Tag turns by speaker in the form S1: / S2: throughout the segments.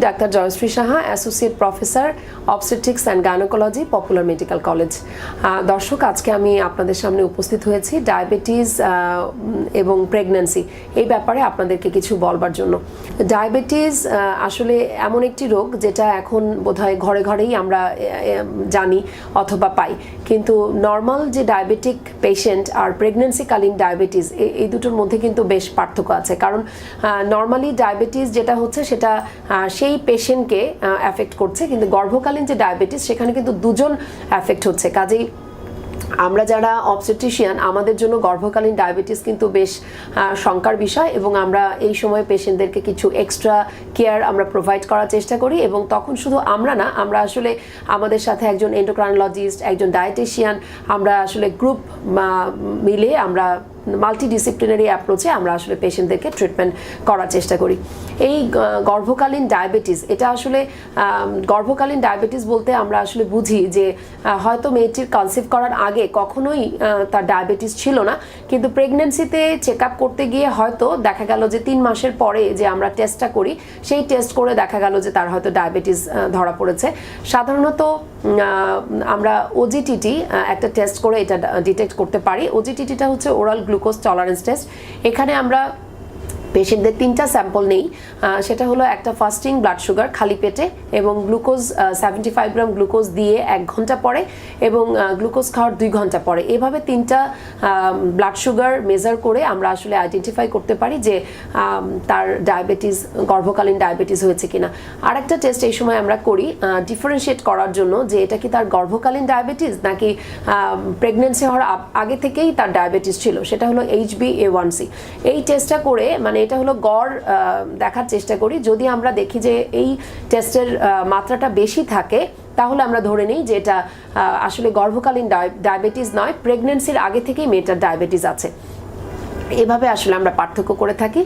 S1: Doctor Jayashree Saha, associate professor obstetrics and gynaecology, popular medical college. দর্শক, আজকে আমি আপনাদের সামনে উপস্থিত হয়েছি ডায়াবেটিস এবং প্রেগন্যান্সি এই ব্যাপারে আপনাদেরকে কিছু বলবার জন্য। ডায়াবেটিস আসলে এমন একটি রোগ যেটা এখন বোধহয় ঘরে ঘরেই আমরা জানি অথবা পাই, কিন্তু নর্মাল যে ডায়াবেটিক পেশেন্ট আর প্রেগন্যান্সিকালীন ডায়াবেটিস এই দুটোর মধ্যে কিন্তু বেশ পার্থক্য আছে। কারণ নর্মালি ডায়াবেটিস যেটা হচ্ছে সেটা সেই পেশেন্টকে অ্যাফেক্ট করছে, কিন্তু গর্ভকালীন যে ডায়াবেটিস সেখানে কিন্তু দুজন অ্যাফেক্ট হচ্ছে। কাজেই আমরা যারা অবস্টেট্রিশিয়ান আমাদের জন্য গর্ভকালীন ডায়াবেটিস কিন্তু বেশ শঙ্কার বিষয়, এবং আমরা এই সময় পেশেন্টদেরকে কিছু এক্সট্রা কেয়ার আমরা প্রোভাইড করার চেষ্টা করি। এবং তখন শুধু আমরা না, আমরা আসলে আমাদের সাথে একজন এন্ডোক্রাইনোলজিস্ট, একজন ডায়েটিশিয়ান, আমরা আসলে গ্রুপ মিলে আমরা মাল্টিডিসিপ্লিনারি অ্যাপ্রোচে আমরা আসলে পেশেন্টদেরকে ট্রিটমেন্ট করার চেষ্টা করি। এই গর্ভকালীন ডায়াবেটিস, এটা আসলে গর্ভকালীন ডায়াবেটিস বলতে আমরা আসলে বুঝি যে হয়তো মেয়েটির কনসিভ করার আগে কখনোই তার ডায়াবেটিস ছিল না, কিন্তু প্রেগন্যান্সিতে চেক আপ করতে গিয়ে হয়তো দেখা গেল যে 3 মাসের পরে যে আমরা টেস্টটা করি, সেই টেস্ট করে দেখা গেল যে তার হয়তো ডায়াবেটিস ধরা পড়েছে। সাধারণত আমরা ওজিটিটি একটা টেস্ট করে এটা ডিটেক্ট করতে পারি। ওজিটিটিটা হচ্ছে ওরাল গ্লুকোজ টলারেন্স টেস্ট। এখানে আমরা পেশেন্টদের 3টা স্যাম্পল নেই। সেটা হলো একটা ফাস্টিং ব্লাড সুগার খালি পেটে, এবং গ্লুকোজ 75 গ্রাম গ্লুকোজ দিয়ে 1 ঘন্টা পরে, এবং গ্লুকোজ খাওয়ার 2 ঘন্টা পরে। এভাবে 3টা ব্লাড সুগার মেজার করে আমরা আসলে আইডেন্টিফাই করতে পারি যে তার ডায়াবেটিস, গর্ভকালীন ডায়াবেটিস হয়েছে কিনা। আর একটা টেস্ট এই সময় আমরা করি ডিফারেন্সিয়েট করার জন্য যে এটা কি তার গর্ভকালীন ডায়াবেটিস নাকি প্রেগনেন্সি হওয়ার আগে থেকেই তার ডায়াবেটিস ছিল। সেটা হলো HbA1c। এই টেস্টটা করে মানে এটা হলো গড় দেখার চেষ্টা করি। যদি আমরা দেখি যে এই টেস্টের মাত্রাটা বেশি থাকে, তাহলে আমরা ধরে নিই যে এটা আসলে গর্ভকালীন ডায়াবেটিস নয়, প্রেগন্যান্সির আগে থেকেই মেয়েটার ডায়াবেটিস আছে। এভাবে আসলে আমরা পার্থক্য করে থাকি।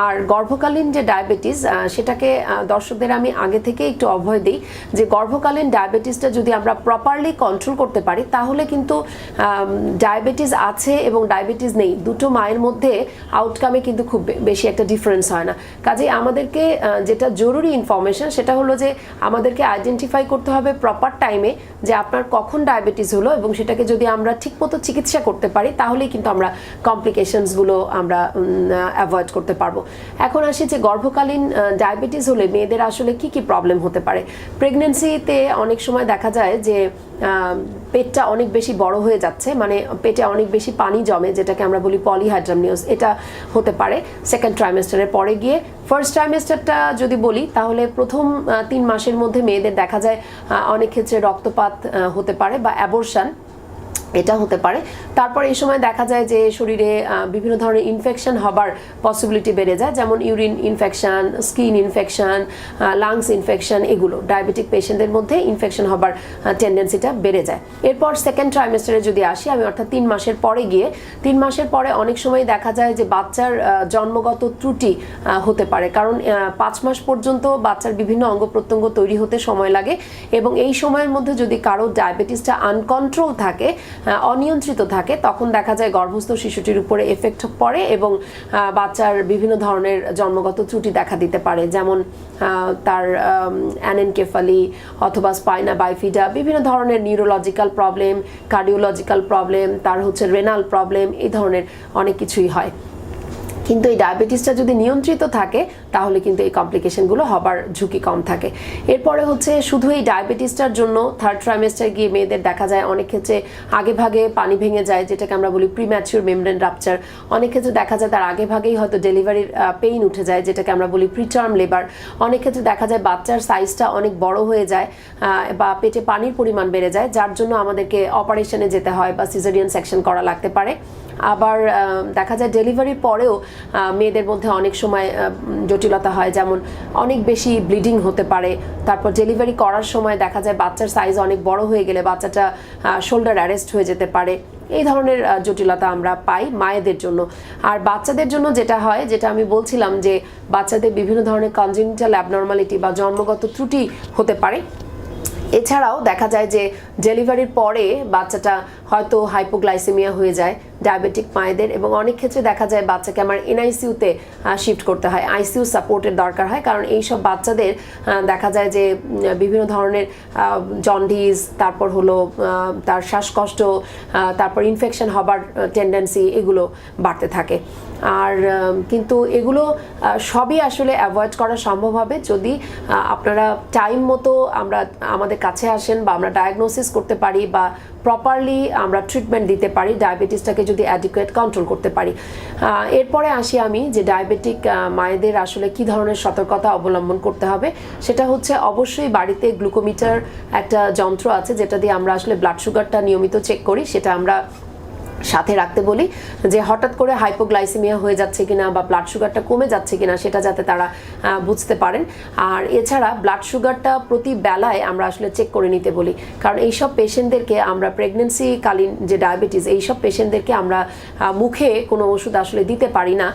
S1: আর গর্ভকালীন যে ডায়াবেটিস, সেটাকে দর্শকদের আমি আগে থেকে একটু অভয় দিই যে গর্ভকালীন ডায়াবেটিসটা যদি আমরা প্রপারলি কন্ট্রোল করতে পারি, তাহলে কিন্তু ডায়াবেটিস আছে এবং ডায়াবেটিস নেই দুটো মায়ের মধ্যে আউটকামে কিন্তু খুব বেশি একটা ডিফারেন্স হয় না। কাজেই আমাদেরকে যেটা জরুরি ইনফরমেশন সেটা হলো যে আমাদেরকে আইডেন্টিফাই করতে হবে প্রপার টাইমে যে আপনার কখন ডায়াবেটিস হলো, এবং সেটাকে যদি আমরা ঠিকমতো চিকিৎসা করতে পারি তাহলেই কিন্তু আমরা কমপ্লিকেশনসগুলো আমরা অ্যাভয়েড করতে পারবো। এখন আসি যে গর্ভকালীন ডায়াবেটিস হলে মেয়েদের আসলে কি কি প্রবলেম হতে পারে। প্রেগন্যান্সিতে অনেক সময় দেখা যায় যে পেটটা অনেক বেশি বড় হয়ে যাচ্ছে, মানে পেটে অনেক বেশি পানি জমে, যেটাকে আমরা বলি পলিহাইড্রামনিয়াস। এটা হতে পারে সেকেন্ড ট্রাইমেস্টারের পরে গিয়ে। ফার্স্ট ট্রাইমেস্টারটা যদি বলি, তাহলে প্রথম 3 মাসের মধ্যে মেয়েদের দেখা যায় অনেক ক্ষেত্রে রক্তপাত হতে পারে বা অ্যাবর্শন, এটা হতে পারে। তারপর এই সময় দেখা যায় যে শরীরে বিভিন্ন ধরনের ইনফেকশন হবার পসিবিলিটি বেড়ে যায়, যেমন urine infection, skin infection, lungs infection. এগুলো ডায়াবেটিক পেশেন্টদের মধ্যে ইনফেকশন হবার টেন্ডেন্সিটা বেড়ে যায়। এরপর সেকেন্ড ট্রাইমেস্টারে যদি আসি আমি, অর্থাৎ 3 মাসের পরে গিয়ে, 3 মাসের পরে অনেক সময় দেখা যায় যে বাচ্চার জন্মগত ত্রুটি হতে পারে, কারণ 5 মাস পর্যন্ত বাচ্চার বিভিন্ন অঙ্গ প্রত্যঙ্গ তৈরি হতে সময় লাগে, এবং এই সময়ের মধ্যে যদি কারো ডায়াবেটিসটা আনকন্ট্রোল থাকে, অনিয়ন্ত্রিত থাকে, তখন দেখা যায় গর্ভস্থ শিশুটির উপরে এফেক্ট পড়ে এবং বাচ্চার বিভিন্ন ধরনের জন্মগত ত্রুটি দেখা দিতে পারে, যেমন তার অ্যানেনকেফালি অথবা স্পাইনা বাইফিডা, বিভিন্ন ধরনের নিউরোলজিক্যাল প্রবলেম, কার্ডিওলজিক্যাল প্রবলেম, তার হচ্ছে রেনাল প্রবলেম, এই ধরনের অনেক কিছুই হয়। কিন্তু এই ডায়াবেটিসটা যদি নিয়ন্ত্রিত থাকে তাহলে কিন্তু এই কমপ্লিকেশনগুলো হবার ঝুঁকি কম থাকে। এরপরে হচ্ছে শুধু এই ডায়াবেটিসটার জন্য থার্ড ট্রাইমেস্টার গিয়ে মেয়েদের দেখা যায় অনেক ক্ষেত্রে আগে ভাগে পানি ভেঙে যায়, যেটাকে আমরা বলি প্রিম্যাচিউর মেমব্রেন রাপচার। অনেক ক্ষেত্রে দেখা যায় তার আগে ভাগেই হয়তো ডেলিভারির পেইন উঠে যায়, যেটাকে আমরা বলি প্রিটার্ম লেবার। অনেক ক্ষেত্রে দেখা যায় বাচ্চার সাইজটা অনেক বড় হয়ে যায় বা পেটে পানির পরিমাণ বেড়ে যায়, যার জন্য আমাদেরকে অপারেশনে যেতে হয় বা সিজারিয়ান সেকশন করা লাগতে পারে। আবার দেখা যায় ডেলিভারির পরেও মেয়েদের মধ্যে অনেক সময় জটিলতা হয়, যেমন অনেক বেশি ব্লিডিং হতে পারে। তারপর ডেলিভারি করার সময় দেখা যায় বাচ্চার সাইজ অনেক বড় হয়ে গেলে বাচ্চাটা শোল্ডার অ্যারেস্ট হয়ে যেতে পারে। এই ধরনের জটিলতা আমরা পাই মায়েদের জন্য। আর বাচ্চাদের জন্য যেটা হয়, যেটা আমি বলছিলাম যে বাচ্চাদের বিভিন্ন ধরনের কনজেনিটাল অ্যাবনর্মালিটি বা জন্মগত ত্রুটি হতে পারে। এছাড়াও দেখা যায় যে ডেলিভারির পরে বাচ্চাটা হয়তো হাইপোগ্লাইসেমিয়া হয়ে যায়, ডায়াবেটিক মায়েদের, এবং অনেক ক্ষেত্রে দেখা যায় বাচ্চাকে আমার এনআইসিউতে শিফট করতে হয়, আইসিইউ সাপোর্টের দরকার হয়, কারণ এইসব বাচ্চাদের দেখা যায় যে বিভিন্ন ধরনের জন্ডিস, তারপর হলো তার শ্বাসকষ্ট, তারপর ইনফেকশন হবার টেন্ডেন্সি এগুলো বাড়তে থাকে। আর কিন্তু এগুলো সবই আসলে অ্যাভয়েড করা সম্ভব হবে যদি আপনারা টাইম মতো আমাদের কাছে আসেন, বা আমরা ডায়াগনোসিস করতে পারি, বা প্রপারলি আমরা ট্রিটমেন্ট দিতে পারি, ডায়াবেটিসটাকে যদি অ্যাডিকুয়েট কন্ট্রোল করতে পারি। এরপরে আসি আমি যে ডায়াবেটিক মায়েদের আসলে কি ধরনের সতর্কতা অবলম্বন করতে হবে। সেটা হচ্ছে অবশ্যই বাড়িতে গ্লুকোমিটার একটা যন্ত্র আছে যেটা দিয়ে আমরা আসলে ব্লাড সুগারটা নিয়মিত চেক করি, সেটা আমরা সাথে রাখতে বলি, যে হঠাৎ করে হাইপোগ্লাইসেমিয়া হয়ে যাচ্ছে কিনা বা ব্লাড সুগারটা কমে যাচ্ছে কিনা সেটা যাতে তারা বুঝতে পারেন। আর এছাড়া ব্লাড সুগারটা প্রতি বেলায় আমরা আসলে চেক করে নিতে বলি, কারণ এইসব পেশেন্টদেরকে আমরা প্রেগনেন্সিকালীন যে ডায়াবেটিস, এইসব পেশেন্টদেরকে আমরা মুখে কোনো ওষুধ আসলে দিতে পারি না,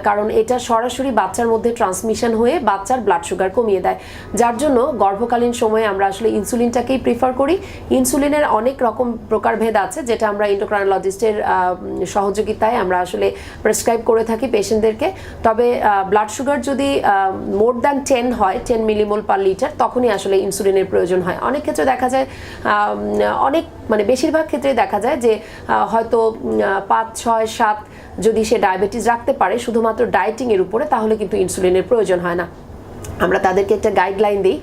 S1: কারণ এটা সরাসরি বাচ্চার মধ্যে ট্রান্সমিশন হয়ে বাচ্চার ব্লাড সুগার কমিয়ে দেয়। যার জন্য গর্ভকালীন সময়ে আমরা আসলে ইনসুলিনটাকেই প্রিফার করি। ইনসুলিনের অনেক রকম প্রকারভেদ আছে, যেটা আমরা এন্ডোক্রাইনোলজিস্টের সহযোগিতায় আমরা আসলে প্রেসক্রাইব করে থাকি পেশেন্টদেরকে। তবে ব্লাড সুগার যদি মোর দ্যান 10 হয়, 10 মিলিমোল পার লিটার, তখনই আসলে ইনসুলিনের প্রয়োজন হয়। অনেক ক্ষেত্রে দেখা যায়, বেশিরভাগ ক্ষেত্রে দেখা যায় যে হয়তো 5, 6, 7 যদি সে ডায়াবেটিস রাখতে পারে শুধুমাত্র ডায়েটিং এর উপরে, তাহলে কিন্তু ইনসুলিনের প্রয়োজন হয় না। আমরা তাদেরকে একটা গাইডলাইন দিই,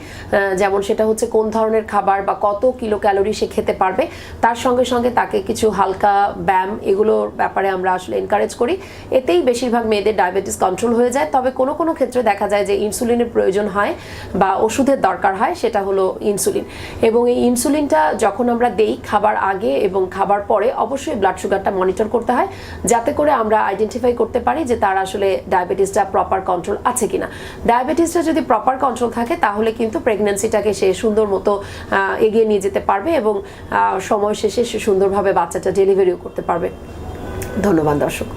S1: যেমন সেটা হচ্ছে কোন ধরনের খাবার বা কত কিলো ক্যালোরি সে খেতে পারবে, তার সঙ্গে সঙ্গে তাকে কিছু হালকা ব্যায়াম এগুলোর ব্যাপারে আমরা আসলে এনকারেজ করি। এতেই বেশিরভাগ মেয়েদের ডায়াবেটিস কন্ট্রোল হয়ে যায়। তবে কোনো কোনো ক্ষেত্রে দেখা যায় যে ইনসুলিনের প্রয়োজন হয় বা ওষুধের দরকার হয়, সেটা হলো ইনসুলিন। এবং এই ইনসুলিনটা যখন আমরা দেই খাবার আগে এবং খাবার পরে, অবশ্যই ব্লাড সুগারটা মনিটর করতে হয়, যাতে করে আমরা আইডেন্টিফাই করতে পারি যে তার আসলে ডায়াবেটিসটা প্রপার কন্ট্রোল আছে কিনা। ডায়াবেটিসটা যদি প্রপার কন্ট্রোল থাকে তাহলে কিন্তু প্রেগন্যান্সিটাকে সে সুন্দর মতো এগিয়ে নিয়ে যেতে পারবে, এবং সময় শেষে সে সুন্দরভাবে বাচ্চাটা ডেলিভারিও করতে পারবে। ধন্যবাদ দর্শক।